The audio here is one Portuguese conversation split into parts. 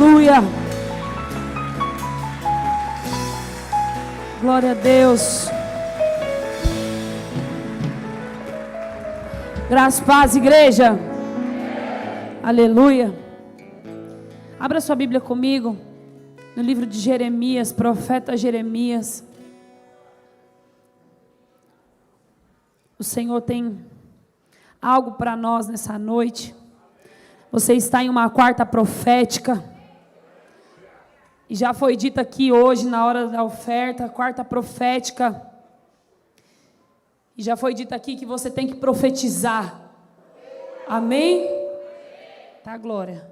Aleluia. Glória a Deus. Graça e paz, igreja. Aleluia. Abra sua Bíblia comigo no livro de Jeremias, profeta Jeremias. O Senhor tem algo para nós nessa noite. Você está em uma quarta profética. E já foi dito aqui hoje, na hora da oferta, quarta profética. E já foi dito aqui que você tem que profetizar. Amém? Tá, glória.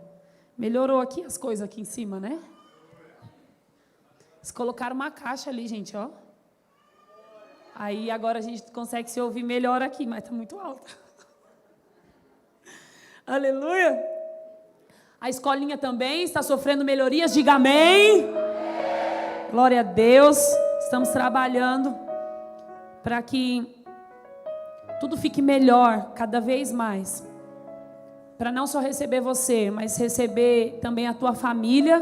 Melhorou aqui as coisas aqui em cima, né? Eles colocaram uma caixa ali, gente, ó. Aí agora a gente consegue se ouvir melhor aqui, mas está muito alto. Aleluia. A escolinha também está sofrendo melhorias, diga amém. Glória a Deus. Estamos trabalhando para que tudo fique melhor, cada vez mais. Para não só receber você, mas receber também a tua família,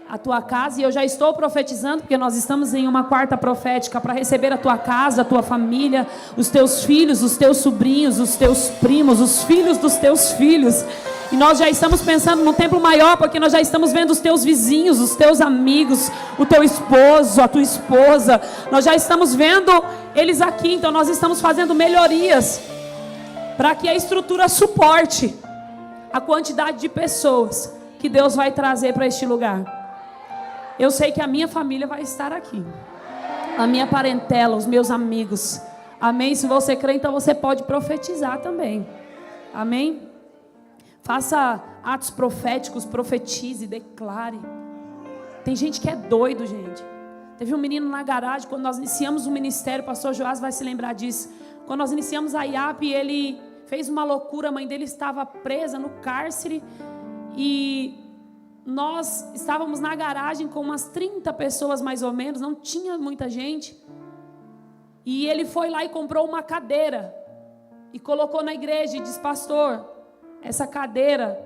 a tua casa. E eu já estou profetizando, porque nós estamos em uma quarta profética, para receber a tua casa, a tua família, os teus filhos, os teus sobrinhos, os teus primos, os filhos dos teus filhos. E nós já estamos pensando num templo maior, porque nós já estamos vendo os teus vizinhos, os teus amigos, o teu esposo, a tua esposa. Nós já estamos vendo eles aqui, então nós estamos fazendo melhorias para que a estrutura suporte a quantidade de pessoas que Deus vai trazer para este lugar. Eu sei que a minha família vai estar aqui, a minha parentela, os meus amigos. Amém? Se você crê, então você pode profetizar também. Amém? Faça atos proféticos, profetize, declare. Tem gente que é doido, gente. Teve um menino na garagem, quando nós iniciamos o ministério, o pastor Joás vai se lembrar disso. Quando nós iniciamos a IAP, ele fez uma loucura, a mãe dele estava presa no cárcere. E nós estávamos na garagem com umas 30 pessoas mais ou menos, não tinha muita gente. E ele foi lá e comprou uma cadeira e colocou na igreja e disse: pastor, essa cadeira,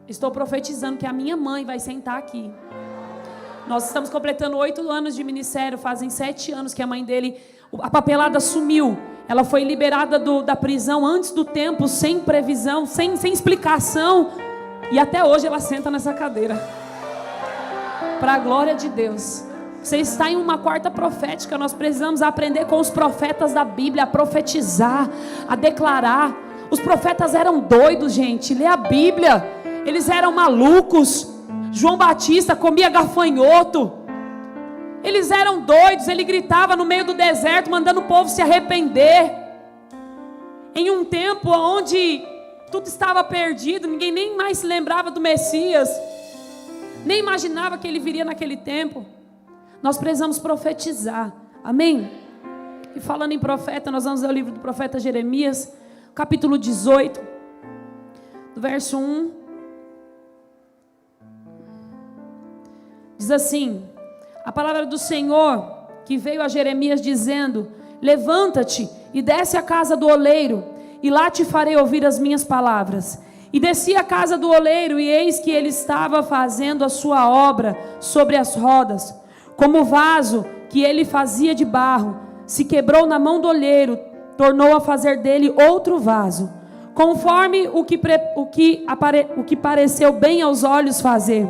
estou profetizando que a minha mãe vai sentar aqui. Nós estamos completando 8 anos de ministério, fazem 7 anos que a mãe dele, a papelada sumiu. Ela foi liberada da prisão antes do tempo, sem previsão, sem explicação. E até hoje ela senta nessa cadeira. Para a glória de Deus. Você está em uma quarta profética. Nós precisamos aprender com os profetas da Bíblia a profetizar, a declarar. Os profetas eram doidos, gente. Lê a Bíblia. Eles eram malucos. João Batista comia gafanhoto. Eles eram doidos. Ele gritava no meio do deserto, mandando o povo se arrepender. Em um tempo onde tudo estava perdido, ninguém nem mais se lembrava do Messias, nem imaginava que ele viria naquele tempo. Nós precisamos profetizar, amém? E falando em profeta, nós vamos ler o livro do profeta Jeremias, capítulo 18, do verso 1. Diz assim: a palavra do Senhor que veio a Jeremias dizendo: levanta-te e desce à casa do oleiro, e lá te farei ouvir as minhas palavras. E desci à casa do oleiro, e eis que ele estava fazendo a sua obra sobre as rodas. Como o vaso que ele fazia de barro se quebrou na mão do oleiro, tornou a fazer dele outro vaso, conforme o que pareceu bem aos olhos fazer.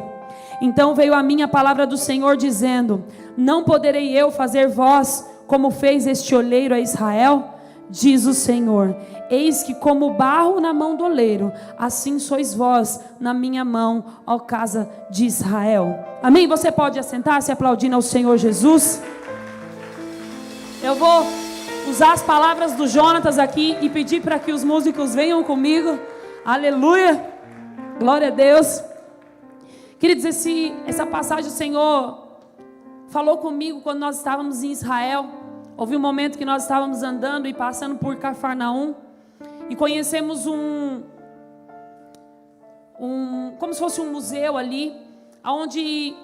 Então veio a mim a palavra do Senhor dizendo: não poderei eu fazer vós como fez este oleiro a Israel? Diz o Senhor: eis que como barro na mão do oleiro, assim sois vós na minha mão, ó casa de Israel. Amém? Você pode assentar-se aplaudindo ao Senhor Jesus? Eu vou usar as palavras do Jonatas aqui e pedir para que os músicos venham comigo. Aleluia, glória a Deus. Queridos, essa passagem o Senhor falou comigo quando nós estávamos em Israel. Houve um momento que nós estávamos andando e passando por Cafarnaum e conhecemos como se fosse um museu ali, onde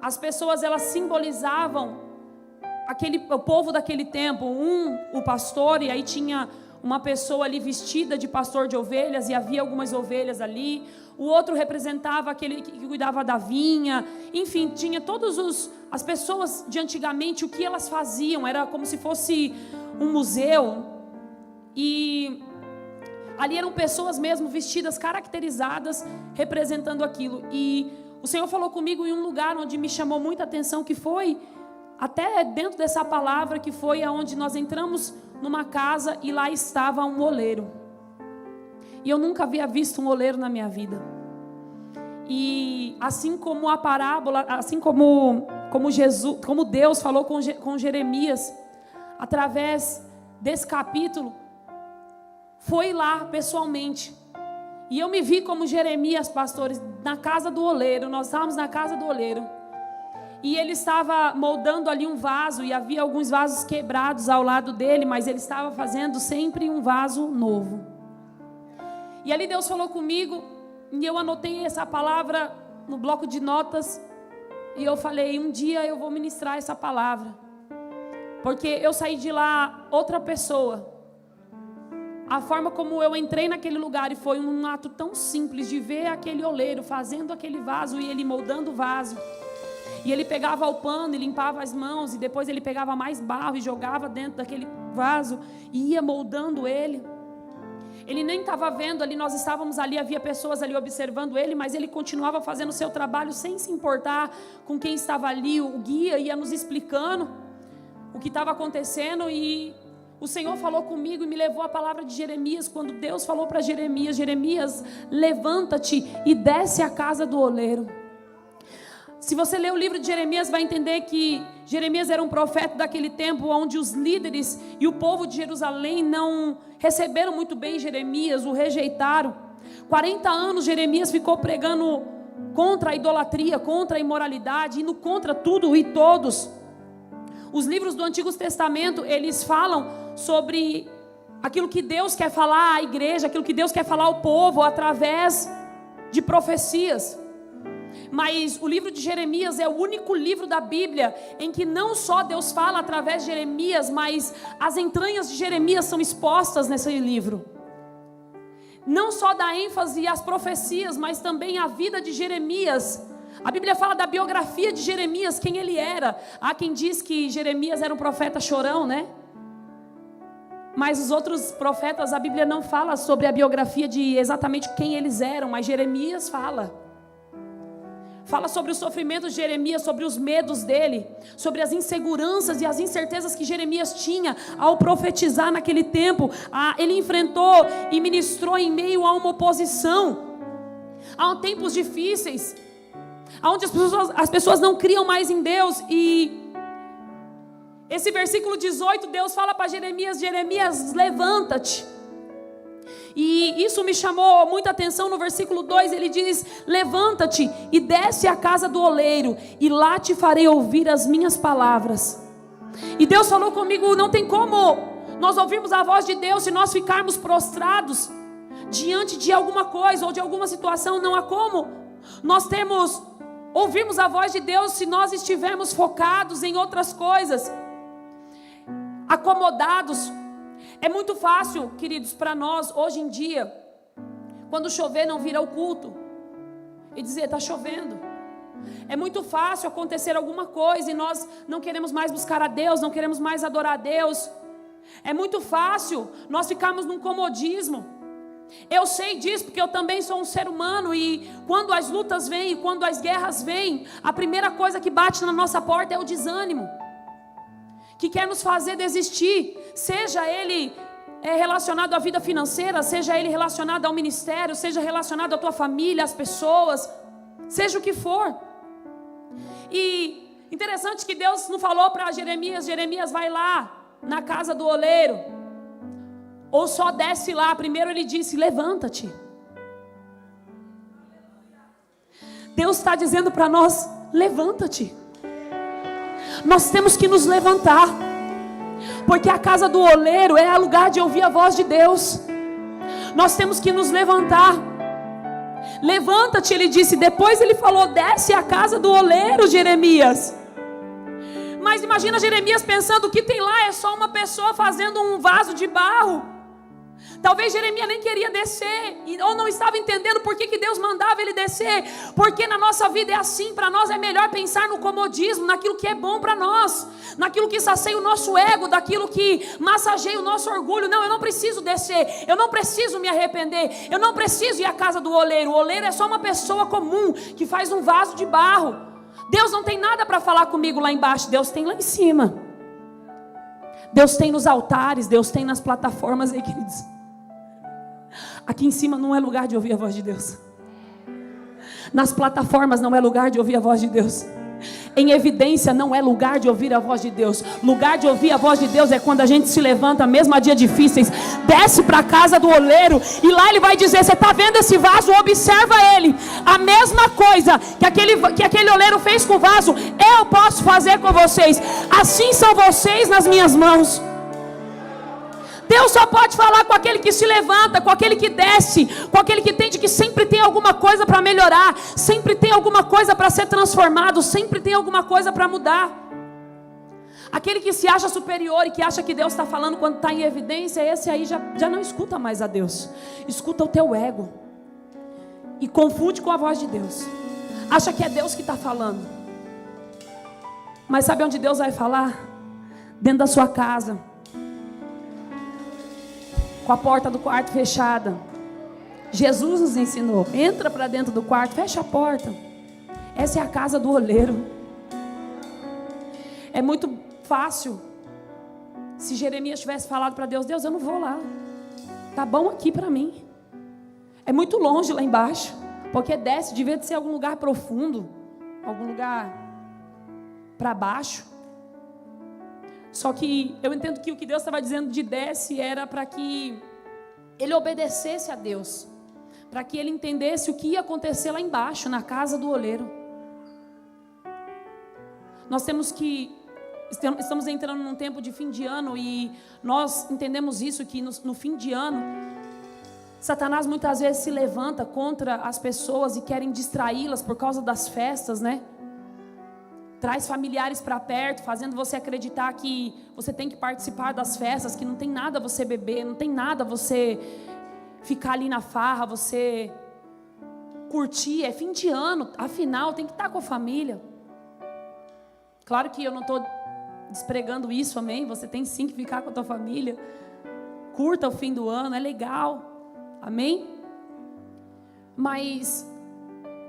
as pessoas elas simbolizavam o povo daquele tempo. O pastor, e aí tinha uma pessoa ali vestida de pastor de ovelhas, e havia algumas ovelhas ali. o outro representava aquele que cuidava da vinha, enfim, tinha as pessoas de antigamente, o que elas faziam, era como se fosse um museu, e ali eram pessoas mesmo vestidas, caracterizadas, representando aquilo. E o Senhor falou comigo em um lugar onde me chamou muita atenção, que foi até dentro dessa palavra, que foi aonde nós entramos numa casa e lá estava um oleiro. E eu nunca havia visto um oleiro na minha vida. E assim como a parábola, assim como Deus falou com Jeremias, através desse capítulo, foi lá pessoalmente. E eu me vi como Jeremias, pastores, na casa do oleiro. Nós estávamos na casa do oleiro. E ele estava moldando ali um vaso, e havia alguns vasos quebrados ao lado dele, mas ele estava fazendo sempre um vaso novo. E ali Deus falou comigo, e eu anotei essa palavra no bloco de notas, e eu falei, um dia eu vou ministrar essa palavra, porque eu saí de lá outra pessoa. A forma como eu entrei naquele lugar, e foi um ato tão simples de ver aquele oleiro fazendo aquele vaso, e ele moldando o vaso. E ele pegava o pano e limpava as mãos, e depois ele pegava mais barro e jogava dentro daquele vaso e ia moldando ele. Ele nem estava vendo ali, nós estávamos ali, havia pessoas ali observando ele, mas ele continuava fazendo o seu trabalho sem se importar com quem estava ali. O guia ia nos explicando o que estava acontecendo, e o Senhor falou comigo e me levou a palavra de Jeremias, quando Deus falou para Jeremias: Jeremias, levanta-te e desce à casa do oleiro. Se você ler o livro de Jeremias, vai entender que Jeremias era um profeta daquele tempo, onde os líderes e o povo de Jerusalém não receberam muito bem Jeremias, o rejeitaram. 40 anos Jeremias ficou pregando contra a idolatria, contra a imoralidade, indo contra tudo e todos. Os livros do Antigo Testamento, eles falam sobre aquilo que Deus quer falar à igreja, aquilo que Deus quer falar ao povo através de profecias. Mas o livro de Jeremias é o único livro da Bíblia em que não só Deus fala através de Jeremias, mas as entranhas de Jeremias são expostas nesse livro. Não só dá ênfase às profecias, mas também à vida de Jeremias. A Bíblia fala da biografia de Jeremias, quem ele era. Há quem diz que Jeremias era um profeta chorão, né? Mas os outros profetas, a Bíblia não fala sobre a biografia de exatamente quem eles eram, mas Jeremias fala. Fala sobre o sofrimento de Jeremias, sobre os medos dele, sobre as inseguranças e as incertezas que Jeremias tinha ao profetizar naquele tempo. Ele enfrentou e ministrou em meio a uma oposição. Há tempos difíceis, onde as pessoas não criam mais em Deus. E esse versículo 18, Deus fala para Jeremias: Jeremias, levanta-te. E isso me chamou muita atenção. No versículo 2 ele diz: levanta-te e desce à casa do oleiro, e lá te farei ouvir as minhas palavras. E Deus falou comigo: não tem como nós ouvirmos a voz de Deus se nós ficarmos prostrados diante de alguma coisa ou de alguma situação. Não há como nós ouvirmos a voz de Deus se nós estivermos focados em outras coisas, acomodados. É muito fácil, queridos, para nós hoje em dia, quando chover, não vir ao culto e dizer: está chovendo. É muito fácil acontecer alguma coisa e nós não queremos mais buscar a Deus, não queremos mais adorar a Deus. É muito fácil nós ficarmos num comodismo. Eu sei disso porque eu também sou um ser humano, e quando as lutas vêm, quando as guerras vêm, a primeira coisa que bate na nossa porta é o desânimo, que quer nos fazer desistir, seja ele relacionado à vida financeira, seja ele relacionado ao ministério, seja relacionado à tua família, às pessoas, seja o que for. E interessante que Deus não falou para Jeremias: Jeremias, vai lá na casa do oleiro, ou só desce lá. Primeiro ele disse: levanta-te. Deus está dizendo para nós: levanta-te. Nós temos que nos levantar, porque a casa do oleiro é o lugar de ouvir a voz de Deus. Nós temos que nos levantar. Levanta-te, ele disse. Depois ele falou: desce à casa do oleiro, Jeremias. Mas imagina Jeremias pensando: o que tem lá é só uma pessoa fazendo um vaso de barro. Talvez Jeremias nem queria descer, ou não estava entendendo por que Deus mandava ele descer. Porque na nossa vida é assim. Para nós é melhor pensar no comodismo, naquilo que é bom para nós, naquilo que sacia o nosso ego, daquilo que massageia o nosso orgulho. Não, eu não preciso descer, eu não preciso me arrepender, eu não preciso ir à casa do oleiro. O oleiro é só uma pessoa comum que faz um vaso de barro. Deus não tem nada para falar comigo lá embaixo, Deus tem lá em cima. Deus tem nos altares, Deus tem nas plataformas aí, queridos. Aqui em cima não é lugar de ouvir a voz de Deus. Nas plataformas não é lugar de ouvir a voz de Deus. Em evidência não é lugar de ouvir a voz de Deus. Lugar de ouvir a voz de Deus é quando a gente se levanta, mesmo a dias difíceis, desce para a casa do oleiro, e lá ele vai dizer: você está vendo esse vaso? Observa ele. A mesma coisa que aquele oleiro fez com o vaso, eu posso fazer com vocês. Assim são vocês nas minhas mãos. Deus só pode falar com aquele que se levanta, com aquele que desce, com aquele que entende que sempre tem alguma coisa para melhorar, sempre tem alguma coisa para ser transformado, sempre tem alguma coisa para mudar. Aquele que se acha superior e que acha que Deus está falando quando está em evidência, esse aí já não escuta mais a Deus, escuta o teu ego e confunde com a voz de Deus, acha que é Deus que está falando. Mas sabe onde Deus vai falar? Dentro da sua casa, com a porta do quarto fechada. Jesus nos ensinou: entra para dentro do quarto, fecha a porta. Essa é a casa do oleiro. É muito fácil. Se Jeremias tivesse falado para Deus: Deus, eu não vou lá, tá bom aqui para mim, é muito longe lá embaixo, porque desce, devia de ser algum lugar profundo, algum lugar para baixo. Só que eu entendo que o que Deus estava dizendo de desce era para que ele obedecesse a Deus, para que ele entendesse o que ia acontecer lá embaixo, na casa do oleiro. Estamos entrando num tempo de fim de ano, e nós entendemos isso, que no fim de ano, Satanás muitas vezes se levanta contra as pessoas e querem distraí-las por causa das festas, né? Traz familiares para perto, fazendo você acreditar que você tem que participar das festas, que não tem nada você beber, não tem nada você ficar ali na farra, você curtir, é fim de ano, afinal tem que estar com a família. Claro que eu não estou despregando isso, amém? Você tem sim que ficar com a tua família, curta o fim do ano, é legal, amém? Mas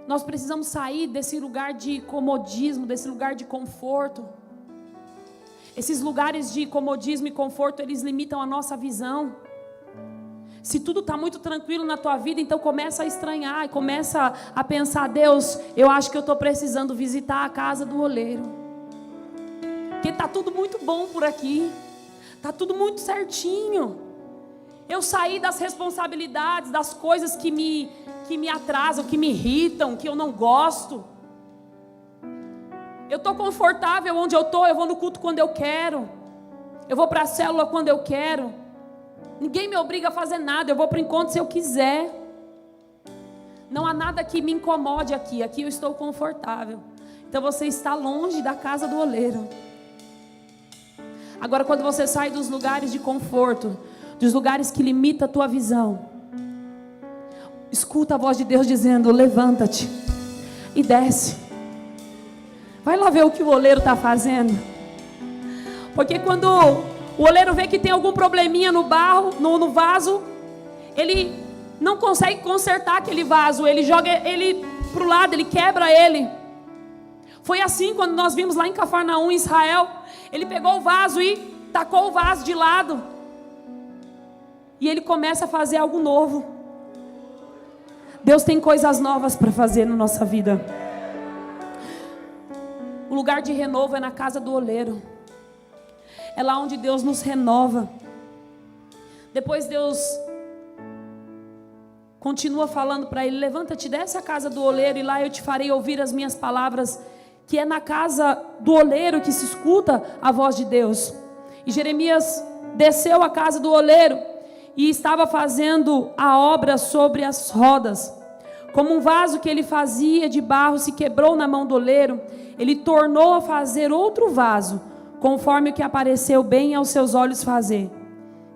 nós precisamos sair desse lugar de comodismo, desse lugar de conforto. Esses lugares de comodismo e conforto, eles limitam a nossa visão. Se tudo está muito tranquilo na tua vida, então começa a estranhar e começa a pensar: Deus, eu acho que eu estou precisando visitar a casa do oleiro, porque está tudo muito bom por aqui, está tudo muito certinho. Eu saí das responsabilidades, das coisas que me atrasam, que me irritam, que eu não gosto. Eu estou confortável onde eu estou, eu vou no culto quando eu quero, eu vou para a célula quando eu quero, ninguém me obriga a fazer nada, eu vou para o encontro se eu quiser. Não há nada que me incomode aqui eu estou confortável. Então você está longe da casa do oleiro. Agora, quando você sai dos lugares de conforto, dos lugares que limitam a tua visão, escuta a voz de Deus dizendo: levanta-te e desce. Vai lá ver o que o oleiro está fazendo. Porque quando o oleiro vê que tem algum probleminha no barro, no vaso, ele não consegue consertar aquele vaso, ele joga ele para o lado, ele quebra ele. Foi assim quando nós vimos lá em Cafarnaum, em Israel. Ele pegou o vaso e tacou o vaso de lado, e ele começa a fazer algo novo. Deus tem coisas novas para fazer na nossa vida. O lugar de renovo é na casa do oleiro. É lá onde Deus nos renova. Depois Deus continua falando para ele: levanta-te, desce à casa do oleiro, e lá eu te farei ouvir as minhas palavras. Que é na casa do oleiro que se escuta a voz de Deus. E Jeremias desceu à casa do oleiro e estava fazendo a obra sobre as rodas. Como um vaso que ele fazia de barro se quebrou na mão do oleiro, ele tornou a fazer outro vaso, conforme o que apareceu bem aos seus olhos fazer.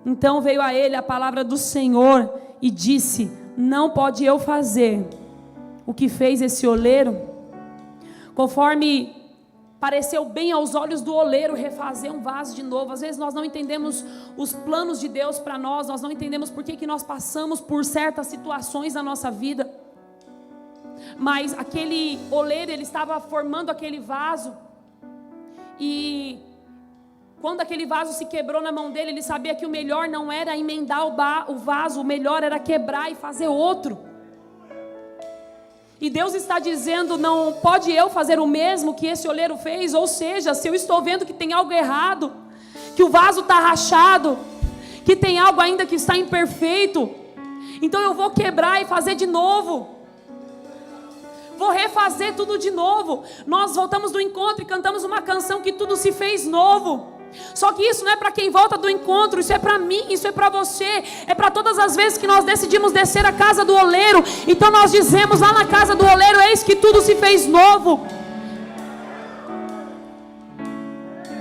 Então veio a ele a palavra do Senhor e disse: não pode eu fazer o que fez esse oleiro? Conforme pareceu bem aos olhos do oleiro refazer um vaso de novo. Às vezes nós não entendemos os planos de Deus para nós, nós não entendemos por que nós passamos por certas situações na nossa vida. Mas aquele oleiro, ele estava formando aquele vaso, e quando aquele vaso se quebrou na mão dele, ele sabia que o melhor não era emendar o vaso, o melhor era quebrar e fazer outro. E Deus está dizendo: não pode eu fazer o mesmo que esse oleiro fez? Ou seja, se eu estou vendo que tem algo errado, que o vaso está rachado, que tem algo ainda que está imperfeito, então eu vou quebrar e fazer de novo. Vou refazer tudo de novo. Nós voltamos do encontro e cantamos uma canção que tudo se fez novo. Só que isso não é para quem volta do encontro, isso é para mim, isso é para você, é para todas as vezes que nós decidimos descer a casa do oleiro. Então nós dizemos lá na casa do oleiro: eis que tudo se fez novo.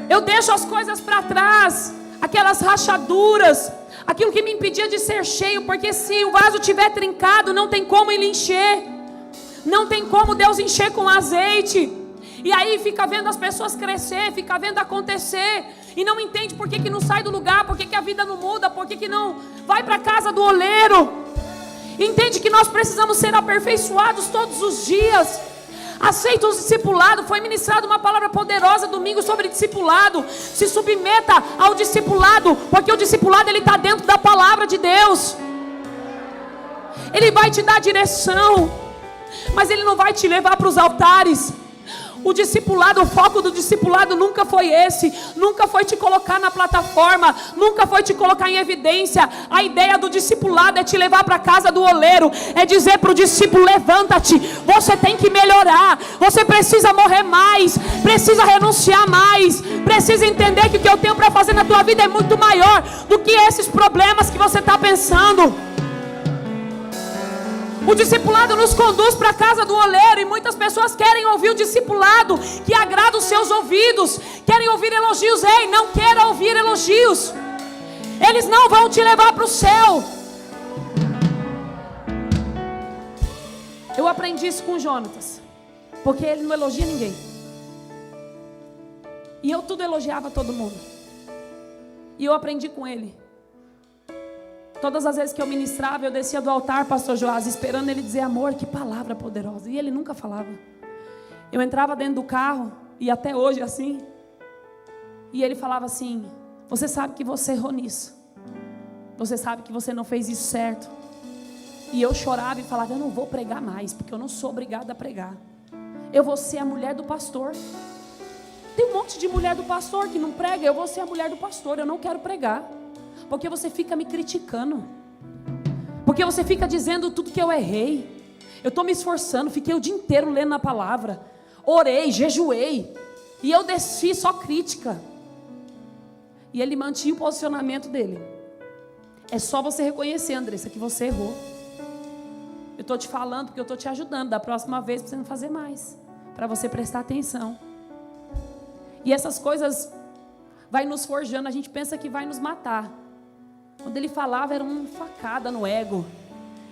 Eu deixo as coisas para trás, aquelas rachaduras, aquilo que me impedia de ser cheio, porque se o vaso estiver trincado, não tem como ele encher, não tem como Deus encher com azeite. E aí fica vendo as pessoas crescer, fica vendo acontecer, e não entende por que não sai do lugar, por que a vida não muda, por que não vai para a casa do oleiro. Entende que nós precisamos ser aperfeiçoados todos os dias. Aceita o discipulado. Foi ministrada uma palavra poderosa domingo sobre discipulado. Se submeta ao discipulado, porque o discipulado ele está dentro da palavra de Deus. Ele vai te dar direção, mas ele não vai te levar para os altares. O discipulado, o foco do discipulado nunca foi esse, nunca foi te colocar na plataforma, nunca foi te colocar em evidência. A ideia do discipulado é te levar para a casa do oleiro, é dizer para o discípulo: levanta-te, você tem que melhorar, você precisa morrer mais, precisa renunciar mais, precisa entender que o que eu tenho para fazer na tua vida é muito maior do que esses problemas que você está pensando. O discipulado nos conduz para a casa do oleiro, e muitas pessoas querem ouvir o discipulado que agrada os seus ouvidos, querem ouvir elogios. Ei, não queira ouvir elogios, eles não vão te levar para o céu. Eu aprendi isso com o Jonatas, porque ele não elogia ninguém, e eu tudo elogiava todo mundo, e eu aprendi com ele. Todas as vezes que eu ministrava, eu descia do altar, pastor Joás, esperando ele dizer: amor, que palavra poderosa. E ele nunca falava. Eu entrava dentro do carro, e até hoje é assim, e ele falava assim: você sabe que você errou nisso, você sabe que você não fez isso certo. E eu chorava e falava: eu não vou pregar mais, porque eu não sou obrigada a pregar. Eu vou ser a mulher do pastor. Tem um monte de mulher do pastor que não prega. Eu vou ser a mulher do pastor, eu não quero pregar. Porque você fica me criticando, porque você fica dizendo tudo que eu errei. Eu estou me esforçando, fiquei o dia inteiro lendo a palavra, orei, jejuei, e eu desci só crítica. E ele mantinha o posicionamento dele. É só você reconhecer, Andressa, que você errou. Eu estou te falando porque eu estou te ajudando. Da próxima vez para você não fazer mais, para você prestar atenção. E essas coisas vai nos forjando. A gente pensa que vai nos matar. Quando ele falava, era uma facada no ego,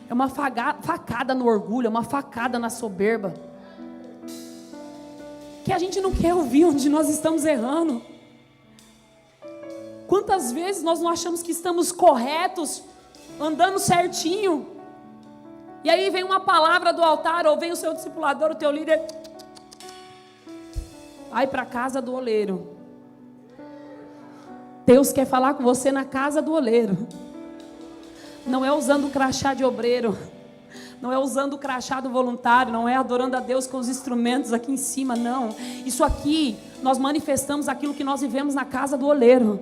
é uma facada no orgulho, é uma facada na soberba, que a gente não quer ouvir onde nós estamos errando. Quantas vezes nós não achamos que estamos corretos, andando certinho, e aí vem uma palavra do altar, ou vem o seu discipulador, o teu líder, vai para a casa do oleiro. Deus quer falar com você na casa do oleiro. Não é usando o crachá de obreiro, não é usando o crachá do voluntário, não é adorando a Deus com os instrumentos aqui em cima, não. Isso aqui, nós manifestamos aquilo que nós vivemos na casa do oleiro.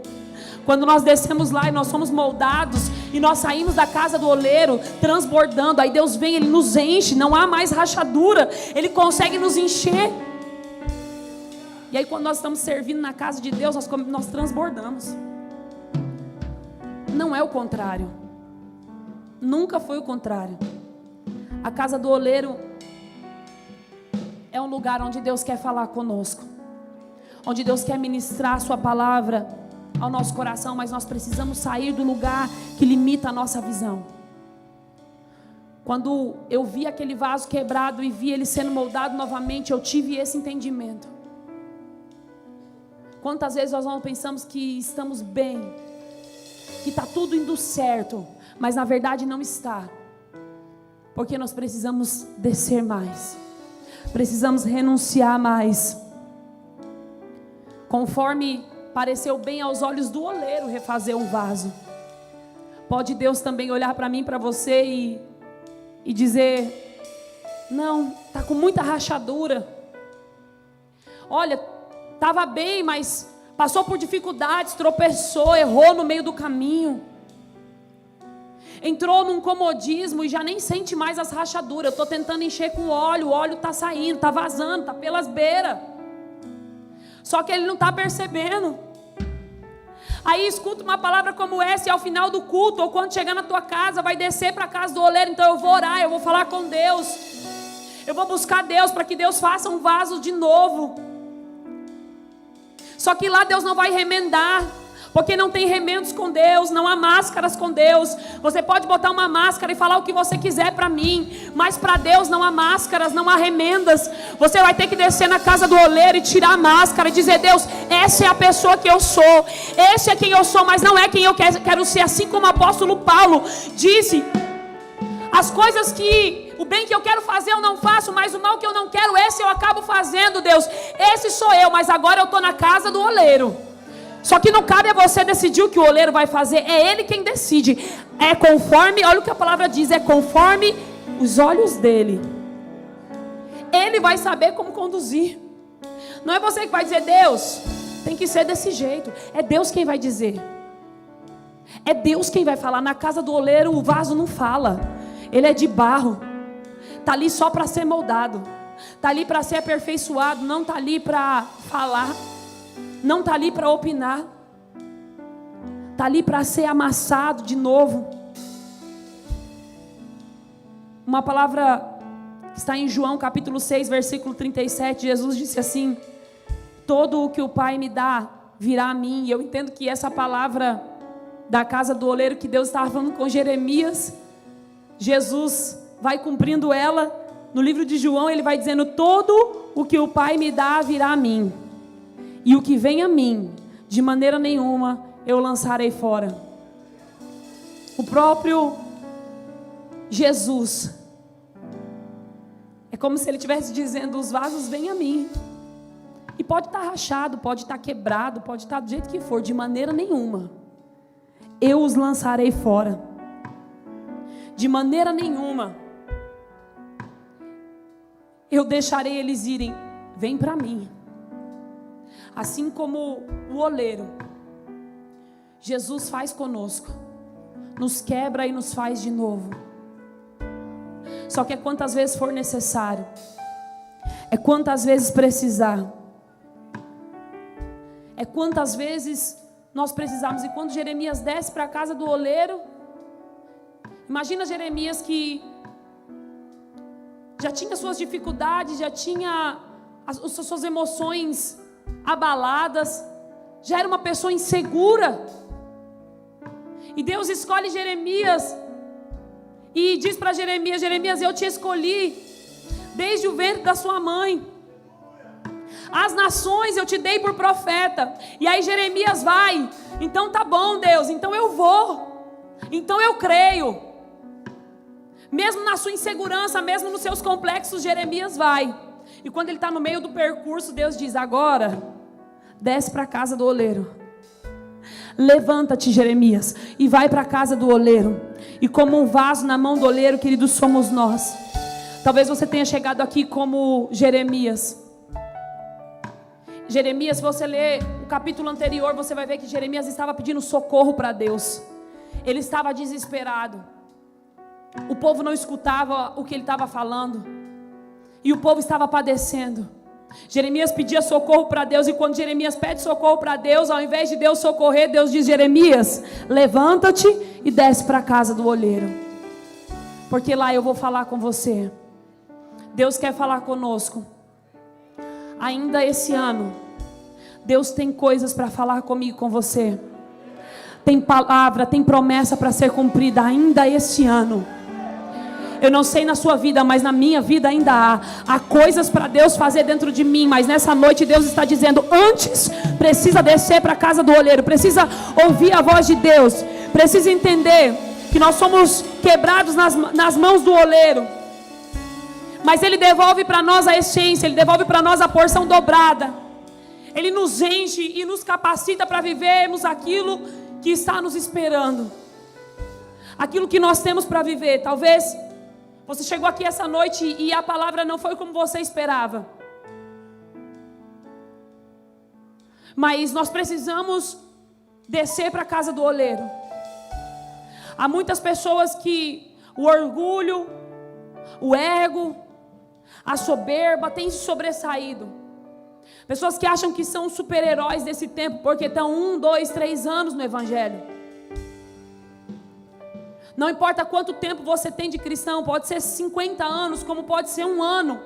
Quando nós descemos lá e nós somos moldados, e nós saímos da casa do oleiro transbordando, aí Deus vem, Ele nos enche, não há mais rachadura, Ele consegue nos encher. E aí quando nós estamos servindo na casa de Deus, nós transbordamos. Não é o contrário. Nunca foi o contrário. A casa do oleiro é um lugar onde Deus quer falar conosco, onde Deus quer ministrar a sua palavra ao nosso coração, mas nós precisamos sair do lugar que limita a nossa visão. Quando eu vi aquele vaso quebrado e vi ele sendo moldado novamente, eu tive esse entendimento. Quantas vezes nós pensamos que estamos bem, que está tudo indo certo, mas na verdade não está. Porque nós precisamos descer mais, precisamos renunciar mais. Conforme pareceu bem aos olhos do oleiro refazer um vaso, pode Deus também olhar para mim, para você e dizer: não, está com muita rachadura. Olha, estava bem, mas passou por dificuldades, tropeçou, errou no meio do caminho, entrou num comodismo e já nem sente mais as rachaduras. Eu estou tentando encher com óleo, o óleo está saindo, está vazando, está pelas beiras. Só que ele não está percebendo. Aí escuta uma palavra como essa e ao final do culto, ou quando chegar na tua casa, vai descer para a casa do oleiro. Então eu vou orar, eu vou falar com Deus, eu vou buscar Deus para que Deus faça um vaso de novo. Só que lá Deus não vai remendar, porque não tem remendos com Deus, não há máscaras com Deus. Você pode botar uma máscara e falar o que você quiser para mim, mas para Deus não há máscaras, não há remendas. Você vai ter que descer na casa do oleiro e tirar a máscara e dizer: Deus, essa é a pessoa que eu sou, esse é quem eu sou, mas não é quem eu quero ser. Assim como o apóstolo Paulo disse: as coisas que, o bem que eu quero fazer eu não faço, mas o mal que eu não quero, esse eu acabo fazendo. Deus, esse sou eu, mas agora eu estou na casa do oleiro. Só que não cabe a você decidir o que o oleiro vai fazer, é ele quem decide. É conforme, olha o que a palavra diz, é conforme os olhos dele. Ele vai saber como conduzir. Não é você que vai dizer: Deus, tem que ser desse jeito. É Deus quem vai dizer. É Deus quem vai falar. Na casa do oleiro o vaso não fala, ele é de barro, está ali só para ser moldado, está ali para ser aperfeiçoado, não está ali para falar, não está ali para opinar, está ali para ser amassado de novo. Uma palavra que está em João capítulo 6, versículo 37, Jesus disse assim: todo o que o Pai me dá virá a mim. E eu entendo que essa palavra da casa do oleiro que Deus estava falando com Jeremias, Jesus vai cumprindo ela. No livro de João ele vai dizendo: todo o que o Pai me dá virá a mim, e o que vem a mim, de maneira nenhuma eu lançarei fora. O próprio Jesus, é como se ele estivesse dizendo: os vasos vêm a mim. E pode estar rachado, pode estar quebrado, pode estar do jeito que for, de maneira nenhuma eu os lançarei fora. De maneira nenhuma eu deixarei eles irem. Vem para mim. Assim como o oleiro, Jesus faz conosco, nos quebra e nos faz de novo. Só que é quantas vezes for necessário, é quantas vezes precisar, é quantas vezes nós precisarmos. E quando Jeremias desce para a casa do oleiro, imagina Jeremias que já tinha suas dificuldades, já tinha as suas emoções abaladas, já era uma pessoa insegura, e Deus escolhe Jeremias e diz para Jeremias: Jeremias, eu te escolhi desde o ventre da sua mãe, as nações eu te dei por profeta. E aí Jeremias vai: então tá bom, Deus, então eu vou, então eu creio. Mesmo na sua insegurança, mesmo nos seus complexos, Jeremias vai. E quando ele está no meio do percurso, Deus diz: agora desce para a casa do oleiro. Levanta-te, Jeremias, e vai para a casa do oleiro. E como um vaso na mão do oleiro, queridos, somos nós. Talvez você tenha chegado aqui como Jeremias. Jeremias, se você ler o capítulo anterior, você vai ver que Jeremias estava pedindo socorro para Deus. Ele estava desesperado. O povo não escutava o que ele estava falando, e o povo estava padecendo. Jeremias pedia socorro para Deus, e quando Jeremias pede socorro para Deus, ao invés de Deus socorrer, Deus diz: Jeremias, levanta-te e desce para a casa do oleiro, porque lá eu vou falar com você. Deus quer falar conosco. Ainda esse ano, Deus tem coisas para falar comigo e com você. tem palavra, tem promessa para ser cumprida ainda esse ano. Eu não sei na sua vida, mas na minha vida ainda há coisas para Deus fazer dentro de mim. Mas nessa noite Deus está dizendo: antes precisa descer para a casa do oleiro, precisa ouvir a voz de Deus, precisa entender que nós somos quebrados nas mãos do oleiro. Mas Ele devolve para nós a essência, Ele devolve para nós a porção dobrada. Ele nos enche e nos capacita para vivermos aquilo que está nos esperando, aquilo que nós temos para viver. Talvez você chegou aqui essa noite e a palavra não foi como você esperava. Mas nós precisamos descer para a casa do oleiro. Há muitas pessoas que o orgulho, o ego, a soberba tem se sobressaído. Pessoas que acham que são super-heróis desse tempo porque estão 1, 2, 3 anos no Evangelho. Não importa quanto tempo você tem de cristão, pode ser 50 anos, como pode ser 1 ano.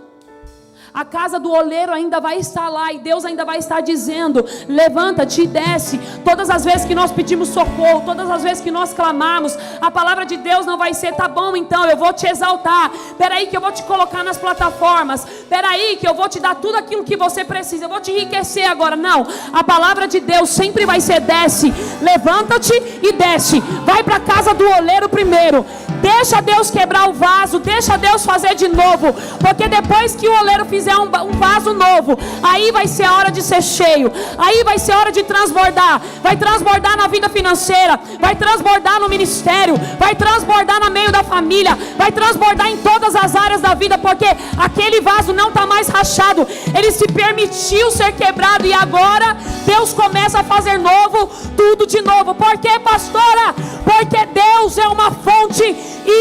A casa do oleiro ainda vai estar lá e Deus ainda vai estar dizendo: levanta-te e desce. Todas as vezes que nós pedimos socorro, todas as vezes que nós clamamos, a palavra de Deus não vai ser: tá bom, então eu vou te exaltar, peraí que eu vou te colocar nas plataformas, peraí que eu vou te dar tudo aquilo que você precisa, eu vou te enriquecer agora. Não, a palavra de Deus sempre vai ser: desce, levanta-te e desce. Vai para a casa do oleiro primeiro, deixa Deus quebrar o vaso, deixa Deus fazer de novo, porque depois que o oleiro fizer um vaso novo, aí vai ser a hora de ser cheio, aí vai ser a hora de transbordar. Vai transbordar na vida financeira, vai transbordar no ministério, vai transbordar no meio da família, vai transbordar em todas as áreas da vida, porque aquele vaso não está mais rachado, ele se permitiu ser quebrado e agora Deus começa a fazer novo, tudo de novo. Por quê, pastora? Porque Deus é uma fonte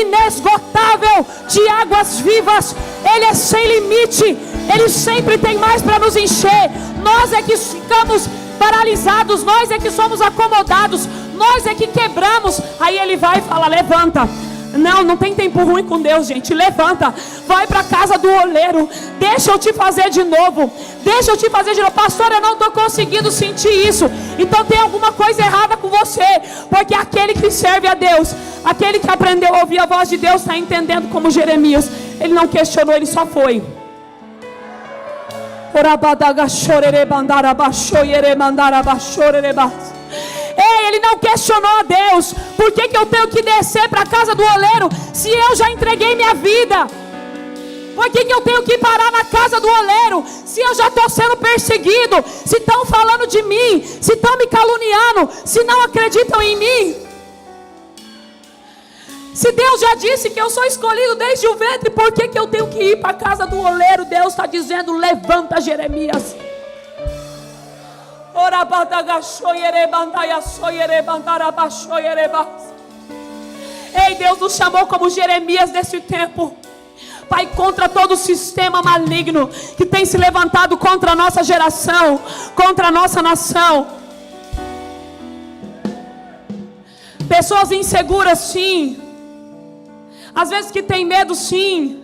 inesgotável de águas vivas. Ele é sem limite, Ele sempre tem mais para nos encher. Nós é que ficamos paralisados, nós é que somos acomodados, nós é que quebramos. Aí Ele vai e fala: levanta. Não tem tempo ruim com Deus, gente. Levanta, vai para a casa do oleiro, deixa eu te fazer de novo, deixa eu te fazer de novo. Pastor, eu não estou conseguindo sentir isso. Então tem alguma coisa errada com você, porque aquele que serve a Deus, aquele que aprendeu a ouvir a voz de Deus, está entendendo como Jeremias. Ele não questionou, ele só foi. Ei, ele não questionou a Deus: por que eu tenho que descer para a casa do oleiro se eu já entreguei minha vida? Por que eu tenho que parar na casa do oleiro se eu já estou sendo perseguido? Se estão falando de mim, se estão me caluniando, se não acreditam em mim. Se Deus já disse que eu sou escolhido desde o ventre, por que eu tenho que ir para a casa do oleiro? Deus está dizendo: levanta, Jeremias. Ei, Deus nos chamou como Jeremias desse tempo, Pai, contra todo o sistema maligno que tem se levantado contra a nossa geração, contra a nossa nação. Pessoas inseguras, sim. Às vezes que tem medo, sim.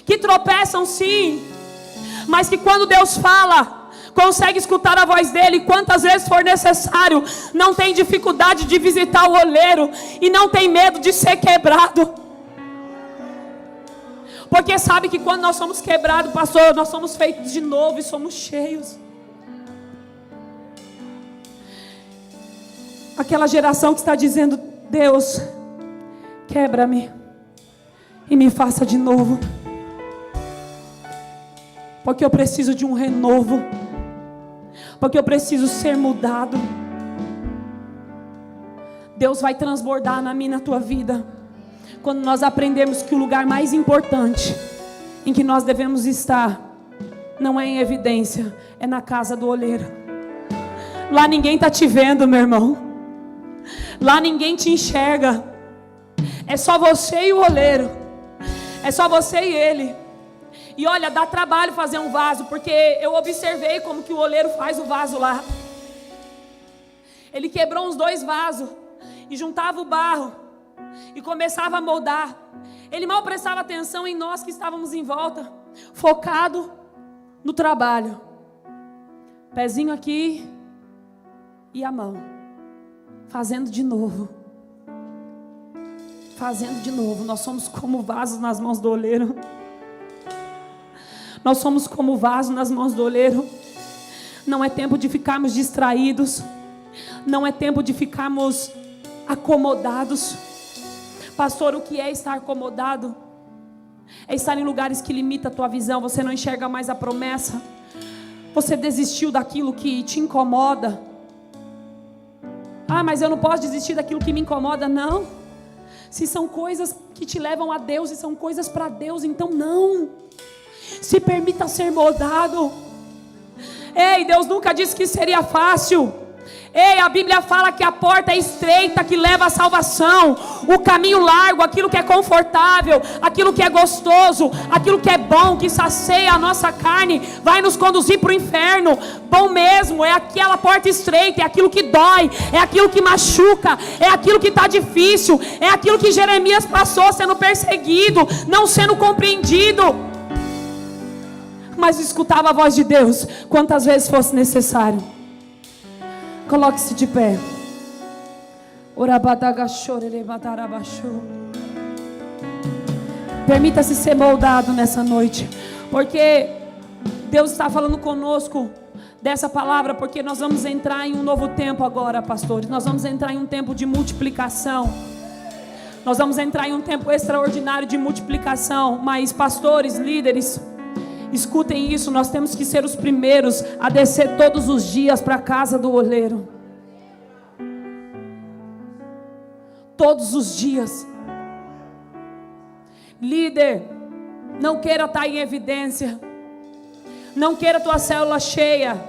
Que tropeçam, sim. Mas que quando Deus fala, consegue escutar a voz dele quantas vezes for necessário. Não tem dificuldade de visitar o oleiro e não tem medo de ser quebrado, porque sabe que quando nós somos quebrados, pastor, nós somos feitos de novo e somos cheios. Aquela geração que está dizendo: Deus, quebra-me e me faça de novo, porque eu preciso de um renovo, porque eu preciso ser mudado. Deus vai transbordar na minha e na tua vida quando nós aprendemos que o lugar mais importante em que nós devemos estar não é em evidência, é na casa do oleiro. Lá ninguém está te vendo, meu irmão. Lá ninguém te enxerga. É só você e o oleiro. É só você e ele. E olha, dá trabalho fazer um vaso, porque eu observei como que o oleiro faz o vaso lá. Ele quebrou uns 2 vasos e juntava o barro e começava a moldar. Ele mal prestava atenção em nós que estávamos em volta, focado no trabalho. Pezinho aqui e a mão. fazendo de novo. Fazendo de novo. Nós somos como vasos nas mãos do oleiro. Nós somos como vaso nas mãos do oleiro. Não é tempo de ficarmos distraídos. Não é tempo de ficarmos acomodados. Pastor, o que é estar acomodado? É estar em lugares que limitam a tua visão. Você não enxerga mais a promessa. Você desistiu daquilo que te incomoda. Ah, mas eu não posso desistir daquilo que me incomoda. Não. Se são coisas que te levam a Deus e são coisas para Deus, então não. Se permita ser moldado. Ei, Deus nunca disse que seria fácil. Ei, a Bíblia fala que a porta é estreita, que leva à salvação. O caminho largo, aquilo que é confortável, aquilo que é gostoso, aquilo que é bom, que sacia a nossa carne, vai nos conduzir para o inferno. Bom mesmo, é aquela porta estreita, é aquilo que dói, é aquilo que machuca, é aquilo que está difícil, é aquilo que Jeremias passou sendo perseguido, não sendo compreendido, mas escutava a voz de Deus quantas vezes fosse necessário. Coloque-se de pé. Permita-se ser moldado nessa noite, porque Deus está falando conosco dessa palavra, porque nós vamos entrar em um novo tempo agora, pastores. Nós vamos entrar em um tempo de multiplicação. Nós vamos entrar em um tempo extraordinário de multiplicação. Mas pastores, líderes, escutem isso, nós temos que ser os primeiros a descer todos os dias para a casa do oleiro. Todos os dias. Líder, não queira estar em evidência. Não queira tua célula cheia.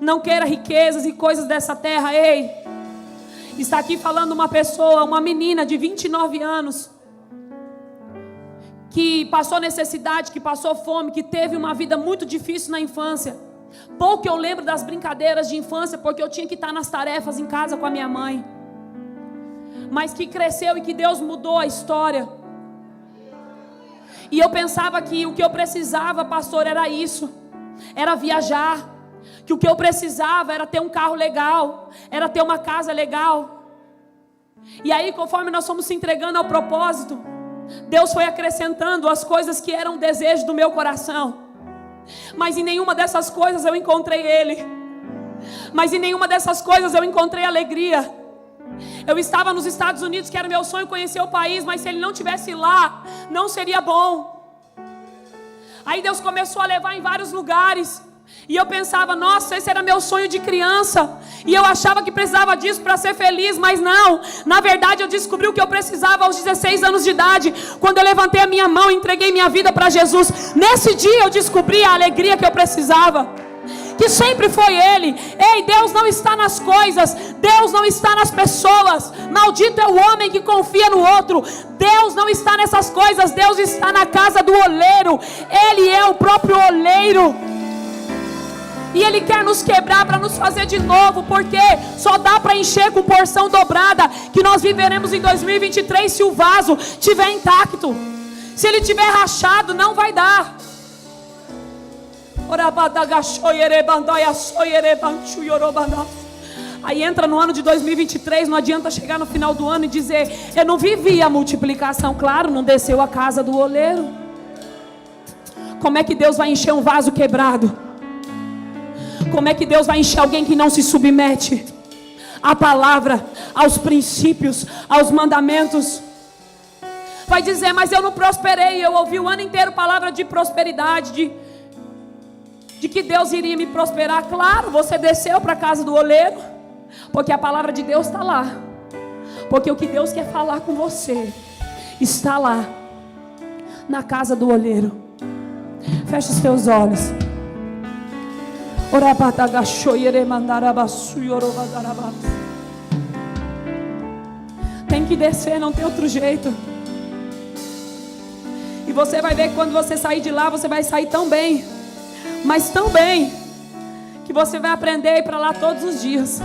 Não queira riquezas e coisas dessa terra. Ei, está aqui falando uma pessoa, uma menina de 29 anos, que passou necessidade, que passou fome, que teve uma vida muito difícil na infância. Pouco eu lembro das brincadeiras de infância, porque eu tinha que estar nas tarefas em casa com a minha mãe. Mas que cresceu e que Deus mudou a história. E eu pensava que o que eu precisava, pastor, era isso. Era viajar. Que o que eu precisava era ter um carro legal, era ter uma casa legal. E aí, conforme nós fomos se entregando ao propósito, Deus foi acrescentando as coisas que eram desejo do meu coração. Mas em nenhuma dessas coisas eu encontrei Ele. Mas em nenhuma dessas coisas eu encontrei alegria. Eu estava nos Estados Unidos, que era meu sonho conhecer o país, mas se Ele não estivesse lá, não seria bom. Aí Deus começou a levar em vários lugares. E eu pensava, nossa, esse era meu sonho de criança. E eu achava que precisava disso para ser feliz, mas não. Na verdade eu descobri o que eu precisava aos 16 anos de idade, quando eu levantei a minha mão e entreguei minha vida para Jesus. Nesse dia eu descobri a alegria que eu precisava, que sempre foi Ele. Ei, Deus não está nas coisas, Deus não está nas pessoas. Maldito é o homem que confia no outro. Deus não está nessas coisas, Deus está na casa do oleiro. Ele é o próprio oleiro. E Ele quer nos quebrar para nos fazer de novo, porque só dá para encher com porção dobrada, que nós viveremos em 2023 se o vaso estiver intacto. Se ele estiver rachado, não vai dar. Aí entra no ano de 2023, não adianta chegar no final do ano e dizer, eu não vivi a multiplicação. Claro, não desceu a casa do oleiro. Como é que Deus vai encher um vaso quebrado? Como é que Deus vai encher alguém que não se submete à palavra, aos princípios, aos mandamentos? Vai dizer, mas eu não prosperei. Eu ouvi o ano inteiro palavra de prosperidade, de que Deus iria me prosperar. Claro, você desceu para a casa do oleiro, porque a palavra de Deus está lá. Porque o que Deus quer falar com você está lá, na casa do oleiro. Feche os teus olhos. Tem que descer, não tem outro jeito. E você vai ver que quando você sair de lá, você vai sair tão bem, mas tão bem, que você vai aprender a ir para lá todos os dias.